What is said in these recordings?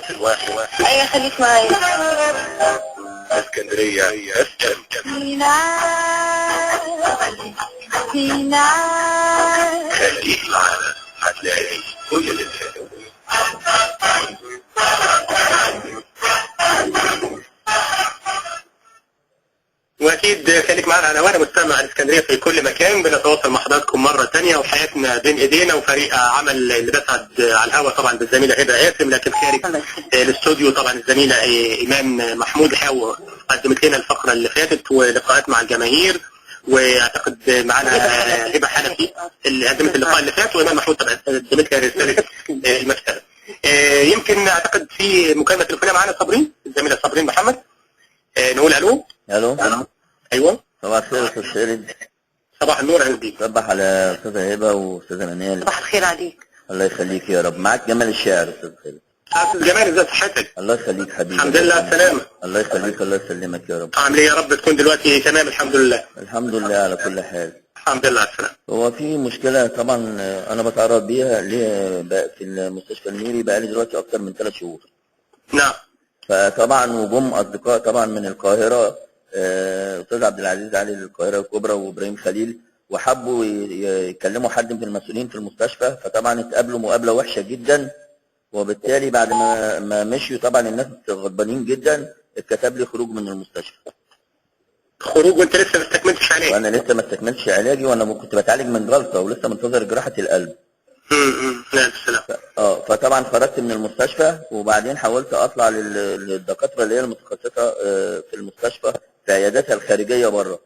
صوت الواحد. ايوه خليك معايا. اسكندرية سينا خليك معانا هتلاقي كل اللي تحبه. واكيد خليك معانا. انا وانا مستمع الاسكندريه في كل مكان بنتواصل مع حضراتكم مره ثانيه وحياتنا بين ايدينا وفريق عمل اللي بسعد على الهواء طبعا بالزميله هبه قاسم، لكن خارج الاستوديو طبعا الزميله ايمان محمود حاو قدمت لنا الفقره اللي فاتت ولقاءات مع الجماهير، واعتقد معانا هبه حنفي اللي قدمت اللقاء اللي فات، وايمان محمود طبعا قدمت لها رساله المكتبه. يمكن اعتقد في مكالمه تليفونيه معانا صابرين، الزميله صابرين محمد. نقول الو. الو. ايوه صباح الخير يا استاذ خالد. صباح النور اهلا بيك. صباح على استاذه هبه واستاذه منال. صباح الخير عليك. الله يخليك يا رب. معاك جمال الشاعر استاذ خالد. استاذ جمال ازي صحتك؟ الله يخليك حبيبي. الحمد لله على السلامه. الله يخليك الله يسلمك يا رب. عامل ايه يا رب؟ تكون دلوقتي تمام الحمد لله. الحمد لله على كل حال. الحمد لله على السلامه. هو في مشكله طبعا انا بتعرض بيها في المستشفى الميري بقالي دلوقتي اكتر من 3 شهور. نعم. فطبعا وجم اصدقاء طبعا من القاهره، استاذ عبد العزيز علي للقاهره الكبرى وابراهيم خليل، وحبوا يكلموا حد من المسؤولين في المستشفى، فطبعا اتقابلوا مقابله وحشه جدا، وبالتالي بعد ما مشيوا طبعا الناس غضبانين جدا اتكتب لي خروج من المستشفى. خروج وانت لسه ما استكملتش علاج؟ وانا لسه ما استكملتش علاجي، وانا كنت بتعالج من جلطه ولسه منتظر جراحه القلب. لا السلام. فطبعا خرجت من المستشفى، وبعدين حاولت اطلع للدكاتره اللي هي المتخصصه في المستشفى في عياداتها الخارجيه بره.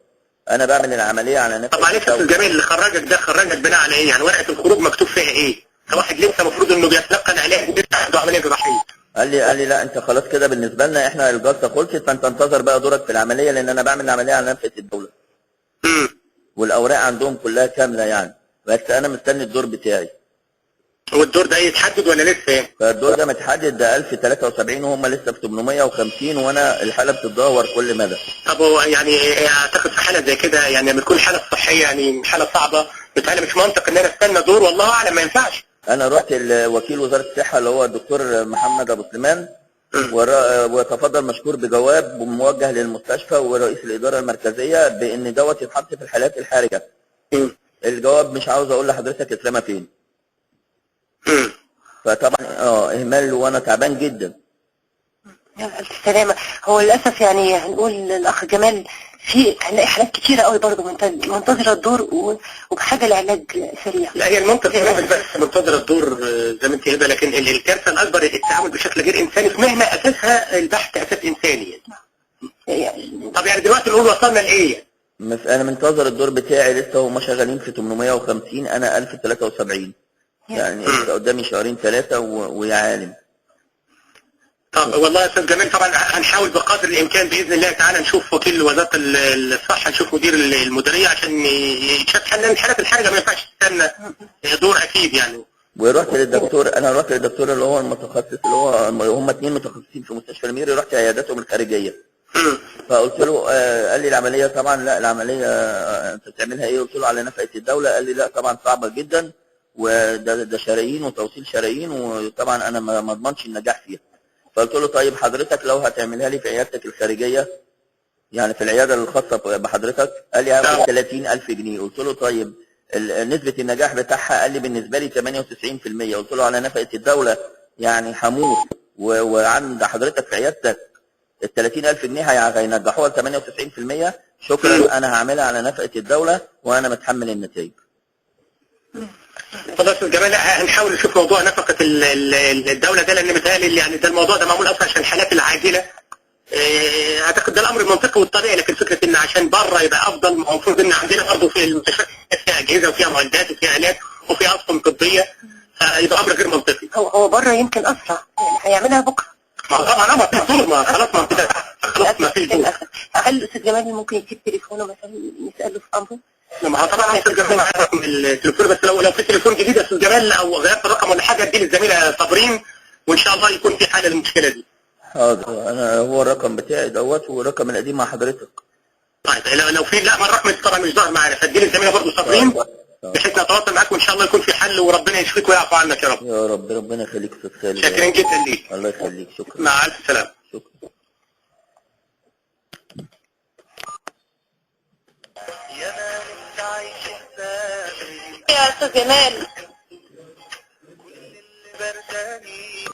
انا بعمل العمليه على نفسي. طب معلش يا استاذ جمال، اللي خرجك ده خرجك بناء على ايه؟ يعني ورقه الخروج مكتوب فيها ايه؟ واحد لسه المفروض انه بيتلقى العلاج ولسه عنده عمليه جراحيه. قال لي لا انت خلاص كده بالنسبه لنا احنا الجلطه خلصت، فانت انتظر بقى دورك في العمليه، لان انا بعمل العمليه على نفقه الدوله. والاوراق عندهم كلها كامله يعني، بس انا مستني الدور بتاعي. والدور ده يتحدد ولا لسه؟ فالدور ده متحدد، ده 1073 وهم لسه في 850، وانا الحاله بتتدهور كل مدى. طب هو يعني اعتقد في حاله زي كده يعني لما تكون حاله صحيه يعني حاله صعبه، بتهيألي مش منطق ان انا استنى دور، والله اعلم ما ينفعش. انا رحت لوكيل وزاره الصحه اللي هو الدكتور محمد ابو سليمان، وتفضل مشكور بجواب موجه للمستشفى ورئيس الاداره المركزيه بان دوت يتحط في الحالات الحرجه. الجواب مش عاوز اقول لحضرتك اترمى فين. فطبعا اهمال وانا تعبان جدا. الف سلامه. هو للاسف يعني هنقول الاخ جمال في هنلاقي حالات كتيره قوي برضه منتظره الدور وبحاجه لعلاج سريع. لا هي المنطقه مش بس منتظره الدور زي ما انت هبه، لكن الكارثه الاكبر التعامل بشكل غير انساني في مهنه اساسها البحث اساس انساني يعني. طب يعني دلوقتي نقول وصلنا لايه؟ انا منتظر الدور بتاعي لسه، هم شغالين في 850 انا 1073 يعني قدامي شهرين 3 ويا عالم. طب والله يا استاذ جمال طبعا هنحاول بقدر الامكان باذن الله تعالى نشوف وكيل وزاره الصحه، نشوف مدير المديريه عشان يشوف حل الحالات الحرجه، ما ينفعش تستنى دور اكيد يعني. ورحت للدكتور، انا رحت للدكتور اللي هو المتخصص اللي هو هم 2 متخصصين في مستشفى الميري، رحت عياداتهم الخارجيه. فقلت له قال لي العمليه طبعا لا العمليه انت بتعملها ايه؟ قلت له على نفقه الدوله. قال لي لا طبعا صعبه جدا، وده شرايين وتوصيل شرايين، وطبعا انا ما اضمنش النجاح فيها. فقلت له طيب حضرتك لو هتعملها لي في عيادتك الخارجيه يعني في العياده الخاصه بحضرتك، قال لي هاخد 30,000 جنيه. قلت له طيب نسبه النجاح بتاعها؟ قال لي بالنسبه لي 98%. قلت له على نفقه الدوله يعني هموت، وعند حضرتك في عيادتك ال 30,000 جنيه هينجحوها ل 98%. شكرا انا هعملها على نفقه الدوله وانا متحمل النتائج. طب يا استاذ جمال هنحاول نشوف موضوع نفقه الدوله ده، لان متهيألي يعني ده الموضوع ده معمول اصلا عشان الحالات العاجله. اعتقد ده الامر المنطقي والطبيعي، لكن فكره ان عشان بره يبقى افضل، المفروض ان عندنا برضه في المستشفيات فيها اجهزه وفيها معدات وفيها الات وفيها اطقم طبيه، يبقى امر غير منطقي. هو بره يمكن اسرع يعني هيعملها بكره. ما طبعا ما في دور، ما خلاص ما كده خلاص ما فيش دور. هل الاستاذ جمال ممكن يسيب تليفونه مثلا نساله في امره؟ ما هو طبعا استاذ جمال معايا رقم التليفون، بس لو في تليفون جديد يا استاذ جمال او غيرت الرقم ولا حاجه ادي للزميله صابرين، وان شاء الله يكون في حل للمشكله دي. حاضر، انا هو الرقم بتاعي دوت والرقم القديم مع حضرتك. طيب لو في لا ما الرقم طبعا مش ظاهر معانا، فادي للزميله برضه صابرين. بحيث نتواصل معاك وان شاء الله يكون في حل وربنا يشفيك ويعفو عنك يا رب. يا رب ربنا يخليك يا استاذ خالد. شاكرين جدا ليك. الله يخليك. شكرا. مع الف سلامه. شكرا. يا استاذ جمال.